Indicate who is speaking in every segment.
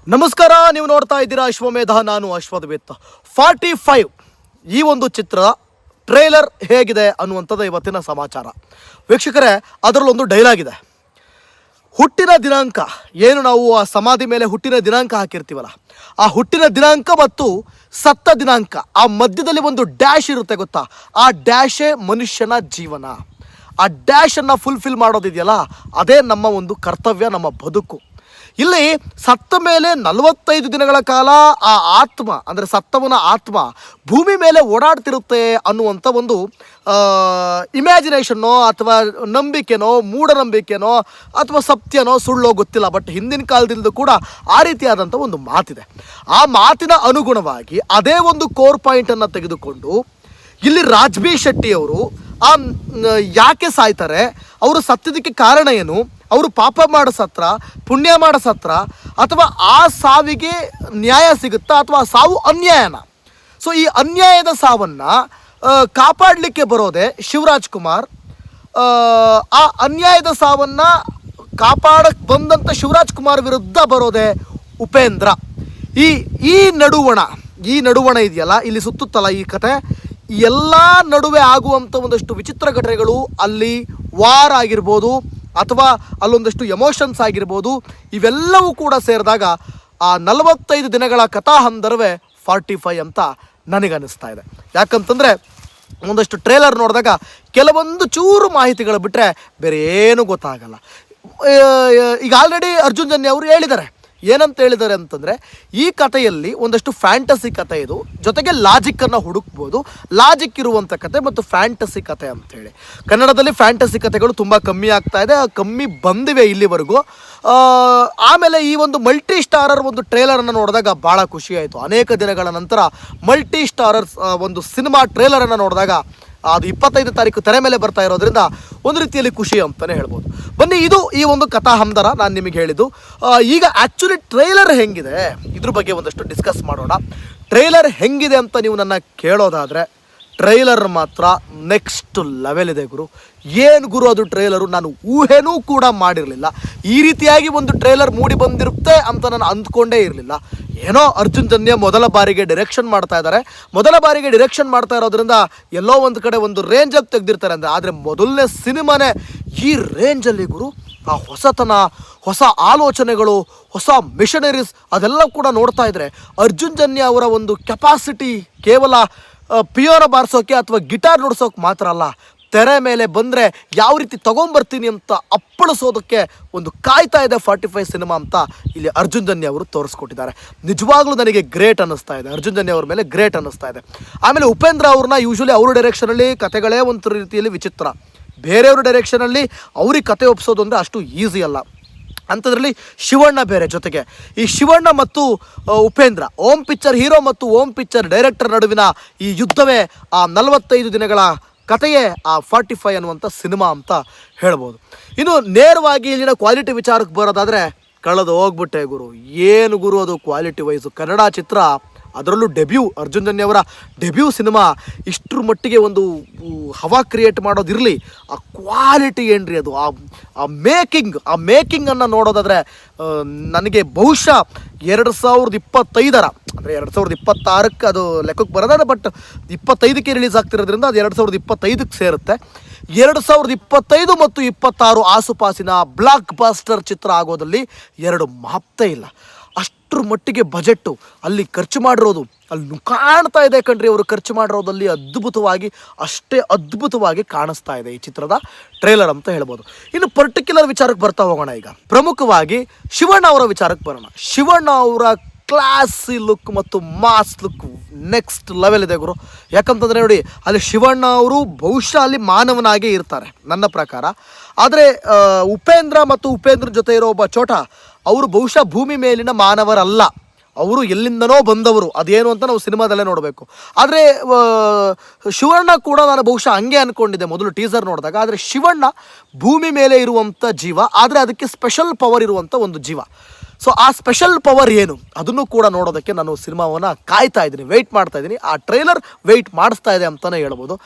Speaker 1: ನಮಸ್ಕಾರ, ನೀವು ನೋಡ್ತಾ ಇದ್ದೀರಾ ಅಶ್ವಮೇಧ. ನಾನು ಅಶ್ವತ್ಥ. 45 ಈ ಒಂದು ಚಿತ್ರದ ಟ್ರೇಲರ್ ಹೇಗಿದೆ ಅನ್ನುವಂಥದ್ದು ಇವತ್ತಿನ ಸಮಾಚಾರ. ವೀಕ್ಷಕರೇ, ಅದರಲ್ಲೊಂದು ಡೈಲಾಗ್ ಇದೆ. ಹುಟ್ಟಿನ ದಿನಾಂಕ ಏನು ನಾವು ಆ ಸಮಾಧಿ ಮೇಲೆ ಹುಟ್ಟಿನ ದಿನಾಂಕ ಹಾಕಿರ್ತೀವಲ್ಲ, ಆ ಹುಟ್ಟಿನ ದಿನಾಂಕ ಮತ್ತು ಸತ್ತ ದಿನಾಂಕ ಆ ಮಧ್ಯದಲ್ಲಿ ಒಂದು ಡ್ಯಾಶ್ ಇರುತ್ತೆ ಗೊತ್ತಾ? ಆ ಡ್ಯಾಶೇ ಮನುಷ್ಯನ ಜೀವನ. ಆ ಡ್ಯಾಶನ್ನು ಫುಲ್ಫಿಲ್ ಮಾಡೋದಿದೆಯಲ್ಲ, ಅದೇ ನಮ್ಮ ಒಂದು ಕರ್ತವ್ಯ, ನಮ್ಮ ಬದುಕು. ಇಲ್ಲಿ ಸತ್ತ ಮೇಲೆ 45 ದಿನಗಳ ಕಾಲ ಆ ಆತ್ಮ ಅಂದರೆ ಸತ್ತವನ ಆತ್ಮ ಭೂಮಿ ಮೇಲೆ ಓಡಾಡ್ತಿರುತ್ತೆ ಅನ್ನುವಂಥ ಒಂದು ಇಮ್ಯಾಜಿನೇಷನ್ನೋ ಅಥವಾ ನಂಬಿಕೆನೋ ಮೂಢನಂಬಿಕೆನೋ ಅಥವಾ ಸತ್ಯನೋ ಸುಳ್ಳೋ ಗೊತ್ತಿಲ್ಲ. ಬಟ್ ಹಿಂದಿನ ಕಾಲದಿಂದ ಕೂಡ ಆ ರೀತಿಯಾದಂಥ ಒಂದು ಮಾತಿದೆ. ಆ ಮಾತಿನ ಅನುಗುಣವಾಗಿ ಅದೇ ಒಂದು ಕೋರ್ ಪಾಯಿಂಟನ್ನು ತೆಗೆದುಕೊಂಡು ಇಲ್ಲಿ ರಾಜ್ಬಿ ಶೆಟ್ಟಿಯವರು ಯಾಕೆ ಸಾಯ್ತಾರೆ, ಅವರು ಸತ್ತಿದ್ದಕ್ಕೆ ಕಾರಣ ಏನು, ಅವರು ಪಾಪ ಮಾಡೋ ಸತ್ರ ಪುಣ್ಯ ಮಾಡೋ ಸತ್ರ ಅಥವಾ ಆ ಸಾವಿಗೆ ನ್ಯಾಯ ಸಿಗುತ್ತಾ ಅಥವಾ ಸಾವು ಅನ್ಯಾಯನ? ಸೊ ಈ ಅನ್ಯಾಯದ ಸಾವನ್ನು ಕಾಪಾಡಲಿಕ್ಕೆ ಬರೋದೆ ಶಿವರಾಜ್ ಕುಮಾರ್. ಆ ಅನ್ಯಾಯದ ಸಾವನ್ನು ಕಾಪಾಡಕ್ಕೆ ಬಂದಂಥ ಶಿವರಾಜ್ ಕುಮಾರ್ ವಿರುದ್ಧ ಬರೋದೆ ಉಪೇಂದ್ರ. ಈ ನಡುವಣ ಇದೆಯಲ್ಲ, ಇಲ್ಲಿ ಸುತ್ತುತ್ತಲ್ಲ ಈ ಕತೆ, ಎಲ್ಲ ನಡುವೆ ಆಗುವಂಥ ಒಂದಷ್ಟು ವಿಚಿತ್ರ ಘಟನೆಗಳು, ಅಲ್ಲಿ ವಾರ್ ಆಗಿರ್ಬೋದು ಅಥವಾ ಅಲ್ಲೊಂದಷ್ಟು ಎಮೋಷನ್ಸ್ ಆಗಿರ್ಬೋದು, ಇವೆಲ್ಲವೂ ಕೂಡ ಸೇರಿದಾಗ ಆ 45 ದಿನಗಳ ಕಥಾ ಹಂದರವೇ 45 ಅಂತ ನನಗನ್ನಿಸ್ತಾ ಇದೆ. ಯಾಕಂತಂದರೆ ಒಂದಷ್ಟು ಟ್ರೇಲರ್ ನೋಡಿದಾಗ ಕೆಲವೊಂದು ಚೂರು ಮಾಹಿತಿಗಳು ಬಿಟ್ಟರೆ ಬೇರೆ ಏನೂ ಗೊತ್ತಾಗಲ್ಲ. ಈಗ ಆಲ್ರೆಡಿ ಅರ್ಜುನ್ ಜನ್ಯ ಅವರು ಹೇಳಿದ್ದಾರೆ. ಏನಂತ ಹೇಳಿದ್ದಾರೆ ಅಂತಂದರೆ, ಈ ಕಥೆಯಲ್ಲಿ ಒಂದಷ್ಟು ಫ್ಯಾಂಟಸಿ ಕಥೆ ಇದು, ಜೊತೆಗೆ ಲಾಜಿಕ್ಕನ್ನು ಹುಡುಕ್ಬೋದು. ಲಾಜಿಕ್ ಇರುವಂಥ ಕತೆ ಮತ್ತು ಫ್ಯಾಂಟಸಿ ಕತೆ ಅಂಥೇಳಿ. ಕನ್ನಡದಲ್ಲಿ ಫ್ಯಾಂಟಸಿ ಕಥೆಗಳು ತುಂಬ ಕಮ್ಮಿ ಆಗ್ತಾ ಇದೆ, ಕಮ್ಮಿ ಬಂದಿವೆ ಇಲ್ಲಿವರೆಗೂ. ಆಮೇಲೆ ಈ ಒಂದು ಮಲ್ಟಿ ಸ್ಟಾರರ್ ಒಂದು ಟ್ರೇಲರನ್ನು ನೋಡಿದಾಗ ಭಾಳ ಖುಷಿಯಾಯಿತು. ಅನೇಕ ದಿನಗಳ ನಂತರ ಮಲ್ಟಿ ಸ್ಟಾರರ್ಸ್ ಒಂದು ಸಿನಿಮಾ ಟ್ರೇಲರನ್ನು ನೋಡಿದಾಗ ಅದು 25 ತಾರೀಕು ತೆರೆ ಮೇಲೆ ಬರ್ತಾ ಇರೋದ್ರಿಂದ ಒಂದು ರೀತಿಯಲ್ಲಿ ಖುಷಿ ಅಂತಲೇ ಹೇಳ್ಬೋದು. ಬನ್ನಿ, ಇದು ಈ ಒಂದು ಕಥಾ ಹಂದರ ನಾನು ನಿಮಗೆ ಹೇಳಿದ್ದು. ಈಗ ಆ್ಯಕ್ಚುಲಿ ಟ್ರೈಲರ್ ಹೆಂಗಿದೆ ಇದ್ರ ಬಗ್ಗೆ ಒಂದಷ್ಟು ಡಿಸ್ಕಸ್ ಮಾಡೋಣ. ಟ್ರೈಲರ್ ಹೆಂಗಿದೆ ಅಂತ ನೀವು ನನ್ನ ಕೇಳೋದಾದರೆ, ಟ್ರೈಲರ್ ಮಾತ್ರ ನೆಕ್ಸ್ಟ್ ಲೆವೆಲ್ ಇದೆ ಗುರು. ಏನು ಗುರು ಅದು ಟ್ರೈಲರು, ನಾನು ಊಹೆನೂ ಕೂಡ ಮಾಡಿರಲಿಲ್ಲ. ಈ ರೀತಿಯಾಗಿ ಒಂದು ಟ್ರೈಲರ್ ಮೂಡಿ ಬಂದಿರುತ್ತೆ ಅಂತ ನಾನು ಅಂದ್ಕೊಂಡೇ ಇರಲಿಲ್ಲ. ಏನೋ ಅರ್ಜುನ್ ಜನ್ಯ ಮೊದಲ ಬಾರಿಗೆ ಡೈರೆಕ್ಷನ್ ಮಾಡ್ತಾ ಇದ್ದಾರೆ. ಮೊದಲ ಬಾರಿಗೆ ಡೈರೆಕ್ಷನ್ ಮಾಡ್ತಾ ಇರೋದ್ರಿಂದ ಎಲ್ಲೋ ಒಂದು ಕಡೆ ಒಂದು ರೇಂಜಲ್ಲಿ ತೆಗೆದಿರ್ತಾರೆ ಅಂದರೆ, ಆದರೆ ಮೊದಲನೇ ಸಿನಿಮಾನೇ ಈ ರೇಂಜಲ್ಲಿ ಗುರು. ಆ ಹೊಸತನ, ಹೊಸ ಆಲೋಚನೆಗಳು, ಹೊಸ ಮಿಷನರೀಸ್ ಅದೆಲ್ಲ ಕೂಡ ನೋಡ್ತಾ ಇದ್ದರೆ ಅರ್ಜುನ್ ಜನ್ಯ ಅವರ ಒಂದು ಕೆಪಾಸಿಟಿ ಕೇವಲ ಪಿಯೋನ ಬಾರಿಸೋಕೆ ಅಥವಾ ಗಿಟಾರ್ ನುಡಿಸೋಕೆ ಮಾತ್ರ ಅಲ್ಲ, ತೆರೆ ಮೇಲೆ ಬಂದರೆ ಯಾವ ರೀತಿ ತೊಗೊಂಬರ್ತೀನಿ ಅಂತ ಅಪ್ಪಳಿಸೋದಕ್ಕೆ ಒಂದು ಕಾಯ್ತಾ ಇದೆ 45 ಸಿನಿಮಾ ಅಂತ ಇಲ್ಲಿ ಅರ್ಜುನ್ ಜನ್ಯ ಅವರು ತೋರಿಸ್ಕೊಟ್ಟಿದ್ದಾರೆ. ನಿಜವಾಗ್ಲೂ ನನಗೆ ಗ್ರೇಟ್ ಅನ್ನಿಸ್ತಾ ಇದೆ, ಅರ್ಜುನ್ ಜನ್ಯ ಅವ್ರ ಮೇಲೆ ಗ್ರೇಟ್ ಅನ್ನಿಸ್ತಾ ಇದೆ. ಆಮೇಲೆ ಉಪೇಂದ್ರ ಅವ್ರನ್ನ ಯೂಶ್ವಲಿ ಅವ್ರ ಡೈರೆಕ್ಷನಲ್ಲಿ ಕತೆಗಳೇ ಒಂದು ರೀತಿಯಲ್ಲಿ ವಿಚಿತ್ರ. ಬೇರೆಯವ್ರ ಡೈರೆಕ್ಷನಲ್ಲಿ ಅವ್ರಿಗೆ ಕತೆ ಒಪ್ಸೋದು ಅಂದರೆ ಅಷ್ಟು ಈಸಿ ಅಲ್ಲ. ಅಂಥದ್ರಲ್ಲಿ ಶಿವಣ್ಣ ಬೇರೆ. ಜೊತೆಗೆ ಈ ಶಿವಣ್ಣ ಮತ್ತು ಉಪೇಂದ್ರ, ಓಮ್ ಪಿಕ್ಚರ್ ಹೀರೋ ಮತ್ತು ಓಮ್ ಪಿಕ್ಚರ್ ಡೈರೆಕ್ಟರ್ ನಡುವಿನ ಈ ಯುದ್ಧವೇ ಆ 45 ದಿನಗಳ ಕಥೆಯೇ ಆ 45 ಅನ್ನುವಂಥ ಸಿನಿಮಾ ಅಂತ ಹೇಳ್ಬೋದು. ಇನ್ನು ನೇರವಾಗಿ ಇಲ್ಲಿನ ಕ್ವಾಲಿಟಿ ವಿಚಾರಕ್ಕೆ ಬರೋದಾದರೆ, ಕಳೆದು ಹೋಗ್ಬಿಟ್ಟೆ ಗುರು. ಏನು ಗುರು ಅದು ಕ್ವಾಲಿಟಿ ವೈಸು. ಕನ್ನಡ ಚಿತ್ರ, ಅದರಲ್ಲೂ ಡೆಬ್ಯೂ, ಅರ್ಜುನ್ ಜನ್ಯ ಅವರ ಡೆಬ್ಯೂ ಸಿನಿಮಾ ಇಷ್ಟರ ಮಟ್ಟಿಗೆ ಒಂದು ಹವಾ ಕ್ರಿಯೇಟ್ ಮಾಡೋದಿರಲಿ, ಆ ಕ್ವಾಲಿಟಿ ಏನ್ರಿ ಅದು, ಆ ಮೇಕಿಂಗನ್ನು ನೋಡೋದಾದರೆ ನನಗೆ ಬಹುಶಃ 2025 ಅಂದರೆ 2026ಕ್ಕೆ ಅದು ಲೆಕ್ಕಕ್ಕೆ ಬರೋದಾದ್ರೆ, ಬಟ್ 25ಕ್ಕೆ ರಿಲೀಸ್ ಆಗ್ತಿರೋದ್ರಿಂದ ಅದು 2025ಕ್ಕೆ ಸೇರುತ್ತೆ. 2025 ಮತ್ತು 26 ಆಸುಪಾಸಿನ ಬ್ಲಾಕ್ ಬಾಸ್ಟರ್ ಚಿತ್ರ ಆಗೋದಲ್ಲಿ ಎರಡು ಮಾತೇ ಇಲ್ಲ. ಅಷ್ಟರ ಮಟ್ಟಿಗೆ ಬಜೆಟ್ಟು ಅಲ್ಲಿ ಖರ್ಚು ಮಾಡಿರೋದು ಅಲ್ಲಿ ಕಾಣ್ತಾ ಇದೆ ಕಣ್ರಿ. ಅವರು ಖರ್ಚು ಮಾಡಿರೋದಲ್ಲಿ ಅಷ್ಟೇ ಅದ್ಭುತವಾಗಿ ಕಾಣಿಸ್ತಾ ಇದೆ ಈ ಚಿತ್ರದ ಟ್ರೇಲರ್ ಅಂತ ಹೇಳ್ಬೋದು. ಇನ್ನು ಪರ್ಟಿಕ್ಯುಲರ್ ವಿಚಾರಕ್ಕೆ ಬರ್ತಾ ಹೋಗೋಣ. ಈಗ ಪ್ರಮುಖವಾಗಿ ಶಿವಣ್ಣ ಅವರ ವಿಚಾರಕ್ಕೆ ಬರೋಣ. ಶಿವಣ್ಣ ಅವರ ಕ್ಲಾಸಿ ಲುಕ್ ಮತ್ತು ಮಾಸ್ ಲುಕ್ ನೆಕ್ಸ್ಟ್ ಲೆವೆಲ್ ಇದೆ ಗುರು. ಯಾಕಂತಂದರೆ ನೋಡಿ, ಅಲ್ಲಿ ಶಿವಣ್ಣ ಅವರು ಬಹುಶಃ ಅಲ್ಲಿ ಮಾನವನಾಗೇ ಇರ್ತಾರೆ ನನ್ನ ಪ್ರಕಾರ. ಆದರೆ ಉಪೇಂದ್ರ ಜೊತೆ ಇರೋ ಒಬ್ಬ ಚೋಟ, ಅವರು ಬಹುಶಃ ಭೂಮಿ ಮೇಲಿನ ಮಾನವರಲ್ಲ, ಅವರು ಎಲ್ಲಿಂದನೋ ಬಂದವರು. ಅದೇನು ಅಂತ ನಾವು ಸಿನಿಮಾದಲ್ಲೇ ನೋಡಬೇಕು. ಆದರೆ ಶಿವಣ್ಣ ಕೂಡ ನಾನು ಬಹುಶಃ ಹಂಗೆ ಅಂದ್ಕೊಂಡಿದ್ದೆ ಮೊದಲು ಟೀಸರ್ ನೋಡಿದಾಗ. ಆದರೆ ಶಿವಣ್ಣ ಭೂಮಿ ಮೇಲೆ ಇರುವಂಥ ಜೀವ, ಆದರೆ ಅದಕ್ಕೆ ಸ್ಪೆಷಲ್ ಪವರ್ ಇರುವಂಥ ಒಂದು ಜೀವ. ಸೊ ಆ ಸ್ಪೆಷಲ್ ಪವರ್ ಏನು ಅದನ್ನು ಕೂಡ ನೋಡೋದಕ್ಕೆ ನಾನು ಸಿನಿಮಾವನ್ನು ಕಾಯ್ತಾ ಇದ್ದೀನಿ, ವೆಯ್ಟ್ ಮಾಡ್ತಾ ಇದ್ದೀನಿ. ಆ ಟ್ರೈಲರ್ ವೆಯ್ಟ್ ಮಾಡಿಸ್ತಾ ಇದೆ ಅಂತಲೇ ಹೇಳ್ಬೋದು.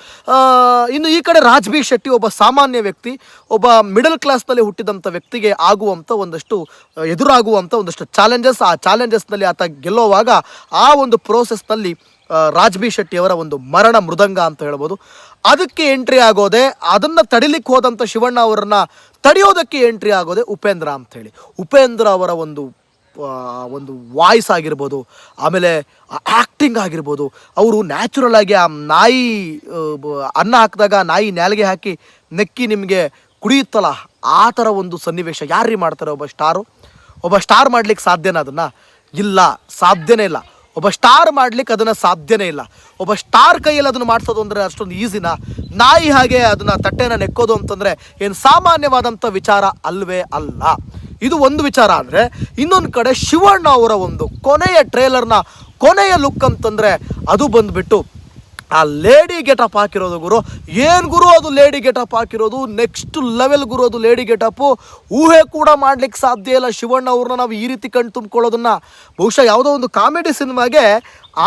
Speaker 1: ಇನ್ನು ಈ ಕಡೆ ರಾಜ್ ಬಿ ಶೆಟ್ಟಿ ಒಬ್ಬ ಸಾಮಾನ್ಯ ವ್ಯಕ್ತಿ, ಒಬ್ಬ ಮಿಡಲ್ ಕ್ಲಾಸ್ನಲ್ಲಿ ಹುಟ್ಟಿದಂಥ ವ್ಯಕ್ತಿಗೆ ಆಗುವಂಥ ಒಂದಷ್ಟು ಎದುರಾಗುವಂಥ ಒಂದಷ್ಟು ಚಾಲೆಂಜಸ್, ಆ ಚಾಲೆಂಜಸ್ನಲ್ಲಿ ಆತ ಗೆಲ್ಲೋವಾಗ ಆ ಒಂದು ಪ್ರೋಸೆಸ್ನಲ್ಲಿ ರಾಜ್ ಬಿ ಶೆಟ್ಟಿಯವರ ಒಂದು ಮರಣ ಮೃದಂಗ ಅಂತ ಹೇಳ್ಬೋದು. ಅದಕ್ಕೆ ಎಂಟ್ರಿ ಆಗೋದೆ, ಅದನ್ನು ತಡಿಲಿಕ್ಕೆ ಹೋದಂಥ ಶಿವಣ್ಣ ಅವರನ್ನು ತಡೆಯೋದಕ್ಕೆ ಎಂಟ್ರಿ ಆಗೋದೆ ಉಪೇಂದ್ರ ಅಂಥೇಳಿ. ಉಪೇಂದ್ರ ಅವರ ಒಂದು ವಾಯ್ಸ್ ಆಗಿರ್ಬೋದು, ಆಮೇಲೆ ಆ್ಯಕ್ಟಿಂಗ್ ಆಗಿರ್ಬೋದು. ಅವರು ನ್ಯಾಚುರಲ್ ಆಗಿ ಆ ನಾಯಿ ಅನ್ನ ಹಾಕಿದಾಗ ನಾಯಿ ನಾಲಿಗೆ ಹಾಕಿ ನೆಕ್ಕಿ ನಿಮಗೆ ಕುಡಿಯುತ್ತಲ್ಲ, ಆ ಥರ ಒಂದು ಸನ್ನಿವೇಶ ಯಾರ್ರೀ ಮಾಡ್ತಾರೆ? ಒಬ್ಬ ಸ್ಟಾರ್ ಮಾಡ್ಲಿಕ್ಕೆ ಸಾಧ್ಯನಾ ಅದನ್ನು? ಇಲ್ಲ, ಸಾಧ್ಯನೇ ಇಲ್ಲ. ಒಬ್ಬ ಸ್ಟಾರ್ ಮಾಡ್ಲಿಕ್ಕೆ ಅದನ್ನು ಸಾಧ್ಯನೇ ಇಲ್ಲ. ಒಬ್ಬ ಸ್ಟಾರ್ ಕೈಯಲ್ಲಿ ಅದನ್ನು ಮಾಡಿಸೋದು ಅಂದರೆ ಅಷ್ಟೊಂದು ಈಸಿನಾ? ನಾಯಿ ಹಾಗೆ ಅದನ್ನು ತಟ್ಟೆನ ನೆಕ್ಕೋದು ಅಂತಂದರೆ ಏನು ಸಾಮಾನ್ಯವಾದಂಥ ವಿಚಾರ ಅಲ್ವೇ ಅಲ್ಲ. ಇದು ಒಂದು ವಿಚಾರ. ಅಂದರೆ ಇನ್ನೊಂದು ಕಡೆ ಶಿವಣ್ಣ ಅವರ ಒಂದು ಕೊನೆಯ ಟ್ರೇಲರ್ನ ಕೊನೆಯ ಲುಕ್ ಅಂತಂದರೆ ಅದು ಬಂದುಬಿಟ್ಟು ಆ ಲೇಡಿ ಗೆಟಪ್ ಹಾಕಿರೋದು ಗುರು. ಏನು ಗುರು ಅದು ಲೇಡಿ ಗೆಟಪ್ ಹಾಕಿರೋದು, ನೆಕ್ಸ್ಟ್ ಲೆವೆಲ್ ಗುರು ಅದು ಲೇಡಿ ಗೆಟಪ್ಪು. ಊಹೆ ಕೂಡ ಮಾಡ್ಲಿಕ್ಕೆ ಸಾಧ್ಯ ಇಲ್ಲ ಶಿವಣ್ಣ ಅವ್ರನ್ನ ನಾವು ಈ ರೀತಿ ಕಣ್ಣು ತುಂಬಿಕೊಳ್ಳೋದನ್ನು. ಬಹುಶಃ ಯಾವುದೋ ಒಂದು ಕಾಮಿಡಿ ಸಿನಿಮಾಗೆ,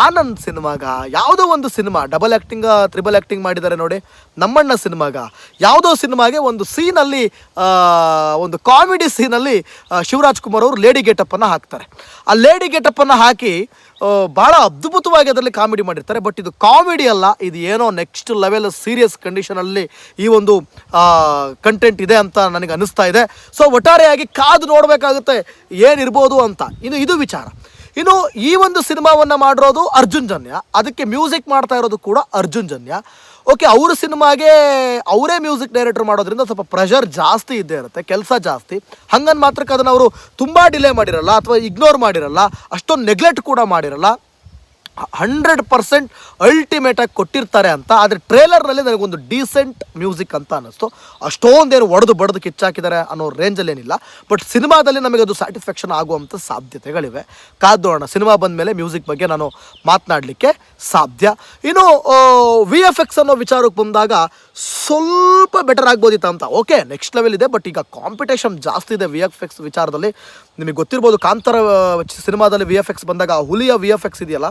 Speaker 1: ಆನಂದ್ ಸಿನಿಮಾಗ, ಯಾವುದೋ ಒಂದು cinema double acting triple acting ಮಾಡಿದ್ದಾರೆ ನೋಡಿ, ನಮ್ಮಣ್ಣ ಸಿನಿಮಾಗ, ಯಾವುದೋ ಸಿನಿಮಾಗೆ ಒಂದು ಸೀನಲ್ಲಿ, ಒಂದು ಕಾಮಿಡಿ ಸೀನಲ್ಲಿ ಶಿವರಾಜ್ ಕುಮಾರ್ ಅವರು ಲೇಡಿ ಗೆಟಪ್ಪನ್ನು ಹಾಕ್ತಾರೆ. ಆ ಲೇಡಿ ಗೆಟಪ್ಪನ್ನು ಹಾಕಿ ಭಾಳ ಅದ್ಭುತವಾಗಿ ಅದರಲ್ಲಿ ಕಾಮಿಡಿ ಮಾಡಿರ್ತಾರೆ. ಬಟ್ ಇದು ಕಾಮಿಡಿ ಅಲ್ಲ, ಇದು ಏನೋ ನೆಕ್ಸ್ಟ್ ಲೆವೆಲ್ ಸೀರಿಯಸ್ ಕಂಡೀಷನಲ್ಲಿ ಈ ಒಂದು ಕಂಟೆಂಟ್ ಇದೆ ಅಂತ ನನಗೆ ಅನ್ನಿಸ್ತಾ ಇದೆ. ಸೊ ಒಟ್ಟಾರೆಯಾಗಿ ಕಾದು ನೋಡಬೇಕಾಗುತ್ತೆ ಏನಿರ್ಬೋದು ಅಂತ. ಇದು ವಿಚಾರ. ಇನ್ನು ಈ ಒಂದು ಸಿನಿಮಾವನ್ನು ಮಾಡಿರೋದು ಅರ್ಜುನ್ ಜನ್ಯ, ಅದಕ್ಕೆ ಮ್ಯೂಸಿಕ್ ಮಾಡ್ತಾ ಇರೋದು ಕೂಡ ಅರ್ಜುನ್ ಜನ್ಯ. ಓಕೆ, ಅವ್ರ ಸಿನಿಮಾಗೆ ಅವರೇ ಮ್ಯೂಸಿಕ್ ಡೈರೆಕ್ಟರ್ ಮಾಡೋದ್ರಿಂದ ಸ್ವಲ್ಪ ಪ್ರೆಷರ್ ಜಾಸ್ತಿ ಇದ್ದೇ ಇರುತ್ತೆ, ಕೆಲಸ ಜಾಸ್ತಿ. ಹಂಗನ್ ಮಾತ್ರಕ್ಕೆ ಅದನ್ನು ಅವರು ತುಂಬ ಡಿಲೇ ಮಾಡಿರಲ್ಲ ಅಥವಾ ಇಗ್ನೋರ್ ಮಾಡಿರಲ್ಲ, ಅಷ್ಟೊಂದು ನೆಗ್ಲೆಕ್ಟ್ ಕೂಡ ಮಾಡಿರಲ್ಲ. 100% ಅಲ್ಟಿಮೇಟಾಗಿ ಕೊಟ್ಟಿರ್ತಾರೆ ಅಂತ. ಆದರೆ ಟ್ರೇಲರ್ನಲ್ಲಿ ನನಗೊಂದು ಡೀಸೆಂಟ್ ಮ್ಯೂಸಿಕ್ ಅಂತ ಅನ್ನಿಸ್ತು. ಅಷ್ಟೊಂದೇನು ಒಡೆದು ಬಡ್ದು ಕಿಚ್ಚಾಕಿದ್ದಾರೆ ಅನ್ನೋ ರೇಂಜಲ್ಲೇನಿಲ್ಲ. ಬಟ್ ಸಿನಿಮಾದಲ್ಲಿ ನಮಗೆ ಅದು ಸ್ಯಾಟಿಸ್ಫ್ಯಾಕ್ಷನ್ ಆಗುವಂಥ ಸಾಧ್ಯತೆಗಳಿವೆ. ಕಾದೋಣ, ಸಿನಿಮಾ ಬಂದ ಮೇಲೆ ಮ್ಯೂಸಿಕ್ ಬಗ್ಗೆ ನಾನು ಮಾತನಾಡಲಿಕ್ಕೆ ಸಾಧ್ಯ. ಇನ್ನು VFX ಅನ್ನೋ ವಿಚಾರಕ್ಕೆ ಬಂದಾಗ ಸ್ವಲ್ಪ ಬೆಟರ್ ಆಗ್ಬೋದಿತ್ತು ಅಂತ. ಓಕೆ, ನೆಕ್ಸ್ಟ್ ಲೆವೆಲ್ ಇದೆ, ಬಟ್ ಈಗ ಕಾಂಪಿಟೇಷನ್ ಜಾಸ್ತಿ ಇದೆ VFX ವಿಚಾರದಲ್ಲಿ. ನಿಮಗೆ ಗೊತ್ತಿರ್ಬೋದು, ಕಾಂತಾರ ಸಿನಿಮಾದಲ್ಲಿ VFX ಬಂದಾಗ ಆ ಹುಲಿಯ VFX ಇದೆಯಲ್ಲ,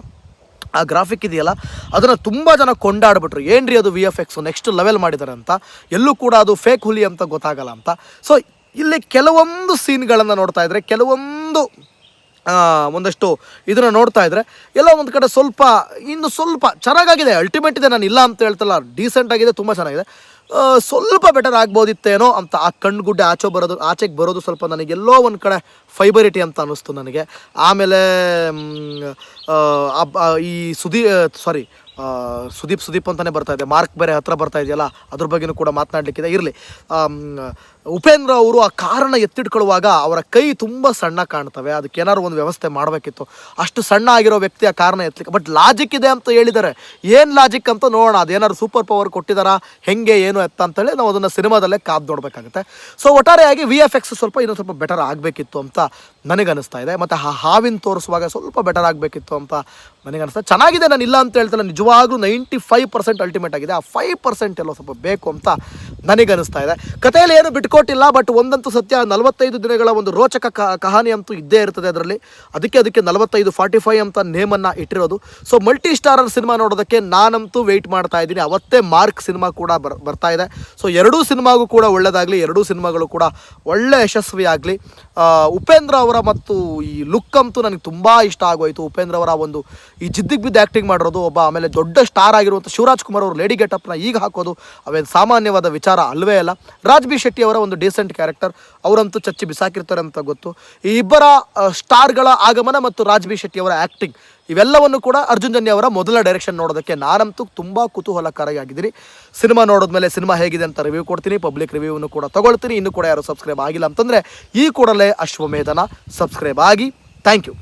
Speaker 1: ಆ ಗ್ರಾಫಿಕ್ ಇದೆಯಲ್ಲ, ಅದನ್ನು ತುಂಬ ಜನ ಕೊಂಡಾಡ್ಬಿಟ್ರು. ಏನ್ರಿ ಅದು VFX ನೆಕ್ಸ್ಟ್ ಲೆವೆಲ್ ಮಾಡಿದ್ದಾರೆ ಅಂತ. ಎಲ್ಲೂ ಕೂಡ ಅದು ಫೇಕ್ ಹುಲಿ ಅಂತ ಗೊತ್ತಾಗಲ್ಲ ಅಂತ. ಸೊ ಇಲ್ಲಿ ಕೆಲವೊಂದು ಸೀನ್ಗಳನ್ನು ನೋಡ್ತಾ ಇದ್ರೆ, ಒಂದಷ್ಟು ಇದನ್ನು ನೋಡ್ತಾ ಇದ್ರೆ ಎಲ್ಲ ಒಂದು ಕಡೆ ಇನ್ನು ಸ್ವಲ್ಪ ಚೆನ್ನಾಗಿದೆ. ಅಲ್ಟಿಮೇಟ್ ಇದೆ, ನಾನು ಇಲ್ಲ ಅಂತ ಹೇಳ್ತಲ್ಲ, ಡೀಸೆಂಟ್ ಆಗಿದೆ, ತುಂಬ ಚೆನ್ನಾಗಿದೆ. ಸ್ವಲ್ಪ ಬೆಟರ್ ಆಗ್ಬೋದಿತ್ತೇನೋ ಅಂತ. ಆ ಕಣ್ಗುಡ್ಡೆ ಆಚೆಗೆ ಬರೋದು ಸ್ವಲ್ಪ ನನಗೆಲ್ಲೋ ಒಂದು ಕಡೆ ಫೈಬರಿಟಿ ಅಂತ ಅನ್ನಿಸ್ತು ನನಗೆ. ಆಮೇಲೆ ಈ ಸುದೀಪ್ ಅಂತಲೇ ಬರ್ತಾ ಇದೆ, ಮಾರ್ಕ್ ಬೇರೆ ಹತ್ರ ಬರ್ತಾ ಇದೆಯಲ್ಲ, ಅದ್ರ ಬಗ್ಗೆನೂ ಕೂಡ ಮಾತನಾಡಲಿಕ್ಕಿದೆ. ಇರಲಿ, ಉಪೇಂದ್ರ ಅವರು ಆ ಕಾರನ್ನು ಎತ್ತಿಟ್ಕೊಳ್ಳುವಾಗ ಅವರ ಕೈ ತುಂಬ ಸಣ್ಣ ಕಾಣ್ತವೆ. ಅದಕ್ಕೆ ಏನಾದ್ರು ಒಂದು ವ್ಯವಸ್ಥೆ ಮಾಡಬೇಕಿತ್ತು. ಅಷ್ಟು ಸಣ್ಣ ಆಗಿರೋ ವ್ಯಕ್ತಿ ಆ ಕಾರಣ ಎತ್ತಲಿಕ್ಕೆ, ಬಟ್ ಲಾಜಿಕ್ ಇದೆ ಅಂತ ಹೇಳಿದ್ದಾರೆ. ಏನು ಲಾಜಿಕ್ ಅಂತ ನೋಡೋಣ. ಅದೇನಾದ್ರು ಸೂಪರ್ ಪವರ್ ಕೊಟ್ಟಿದ್ದಾರಾ, ಹೆಂಗೆ ಏನು ಎತ್ತ ಅಂತೇಳಿ ನಾವು ಅದನ್ನು ಸಿನಿಮಾದಲ್ಲೇ ಕಾದು ನೋಡಬೇಕಾಗುತ್ತೆ. ಸೊ ಒಟ್ಟಾರೆಯಾಗಿ VFX ಇನ್ನೂ ಸ್ವಲ್ಪ ಬೆಟರ್ ಆಗಬೇಕಿತ್ತು ಅಂತ ನನಗನ್ನಿಸ್ತಾ ಇದೆ. ಮತ್ತು ಹಾವಿನ ತೋರಿಸುವಾಗ ಸ್ವಲ್ಪ ಬೆಟರ್ ಆಗಬೇಕಿತ್ತು ಅಂತ ನನಗನ್ನಿಸ್ತಾ. ಚೆನ್ನಾಗಿದೆ, ನಾನು ಇಲ್ಲ ಅಂತ ಹೇಳ್ತಲ್ಲ, ನಿಜವಾಗ್ಲೂ 95% ಅಲ್ಟಿಮೇಟ್ ಆಗಿದೆ. ಆ 5% ಎಲ್ಲೋ ಸ್ವಲ್ಪ ಬೇಕು ಅಂತ ನನಗನ್ನಿಸ್ತಾ ಇದೆ. ಕಥೆಯಲ್ಲಿ ಏನು ಬಿಟ್ಕೊಟ್ಟಿಲ್ಲ, ಬಟ್ ಒಂದಂತೂ ಸತ್ಯ, 45 ದಿನಗಳ ಒಂದು ರೋಚಕ ಕಹಾನಿ ಅಂತೂ ಇದ್ದೇ ಇರ್ತದೆ ಅದರಲ್ಲಿ. ಅದಕ್ಕೆ 45-45 ಅಂತ ನೇಮನ್ನು ಇಟ್ಟಿರೋದು. ಸೊ ಮಲ್ಟಿ ಸ್ಟಾರರ್ ಸಿನಿಮಾ ನೋಡೋದಕ್ಕೆ ನಾನಂತೂ ವೆಯ್ಟ್ ಮಾಡ್ತಾ ಇದ್ದೀನಿ. ಅವತ್ತೇ ಮಾರ್ಕ್ ಸಿನಿಮಾ ಕೂಡ ಬರ್ತಾ ಇದೆ. ಸೊ ಎರಡೂ ಸಿನಿಮಾಗೂ ಕೂಡ ಒಳ್ಳೆಯದಾಗಲಿ, ಎರಡೂ ಸಿನಿಮಾಗಳು ಕೂಡ ಒಳ್ಳೆ ಯಶಸ್ವಿ ಆಗಲಿ. ಉಪೇಂದ್ರ ಅವರ ಮತ್ತು ಈ ಲುಕ್ ಅಂತೂ ನನಗೆ ತುಂಬ ಇಷ್ಟ ಆಗೋಯಿತು. ಉಪೇಂದ್ರ ಅವರ ಒಂದು ಈ ಜಿದ್ದಿಗೆ ಬಿದ್ದು ಆ್ಯಕ್ಟಿಂಗ್ ಮಾಡಿರೋದು, ಆಮೇಲೆ ದೊಡ್ಡ ಸ್ಟಾರ್ ಆಗಿರುವಂಥ ಶಿವರಾಜ್ ಕುಮಾರ್ ಅವರು ಲೇಡಿ ಗೆಟಪ್ನ ಈಗ ಹಾಕೋದು ಅವೇನು ಸಾಮಾನ್ಯವಾದ ವಿಚಾರ ಅಲ್ವೇ ಅಲ್ಲ. ರಾಜ್ ಬಿ ಶೆಟ್ಟಿ ಅವರ ಒಂದು ಡೀಸೆಂಟ್ ಕ್ಯಾರೆಕ್ಟರ್, ಅವರಂತೂ ಚಚ್ಚಿ ಬಿಸಾಕಿರ್ತಾರೆ ಅಂತ ಗೊತ್ತು. ಈ ಇಬ್ಬರ ಸ್ಟಾರ್ಗಳ ಆಗಮನ ಮತ್ತು ರಾಜ್ ಬಿ ಶೆಟ್ಟಿ ಅವರ ಆ್ಯಕ್ಟಿಂಗ್, ಇವೆಲ್ಲವನ್ನು ಕೂಡ ಅರ್ಜುನ್ ಜನ್ಯ ಅವರ ಮೊದಲ ಡೈರೆಕ್ಷನ್ ನೋಡೋದಕ್ಕೆ ನಾನಂತೂ ತುಂಬ ಕುತೂಹಲಕಾರಿಯಾಗಿದ್ದೀನಿ. ಸಿನಿಮಾ ನೋಡಿದ್ಮೇಲೆ ಸಿನಿಮಾ ಹೇಗಿದೆ ಅಂತ ರಿವ್ಯೂ ಕೊಡ್ತೀನಿ, ಪಬ್ಲಿಕ್ ರಿವ್ಯೂವನ್ನು ಕೂಡ ತೊಗೊಳ್ತೀನಿ. ಇನ್ನೂ ಕೂಡ ಯಾರು ಸಬ್ಸ್ಕ್ರೈಬ್ ಆಗಿಲ್ಲ ಅಂತಂದರೆ ಈ ಕೂಡಲೇ ಅಶ್ವಮೇಧನ ಸಬ್ಸ್ಕ್ರೈಬ್ ಆಗಿ. Thank you.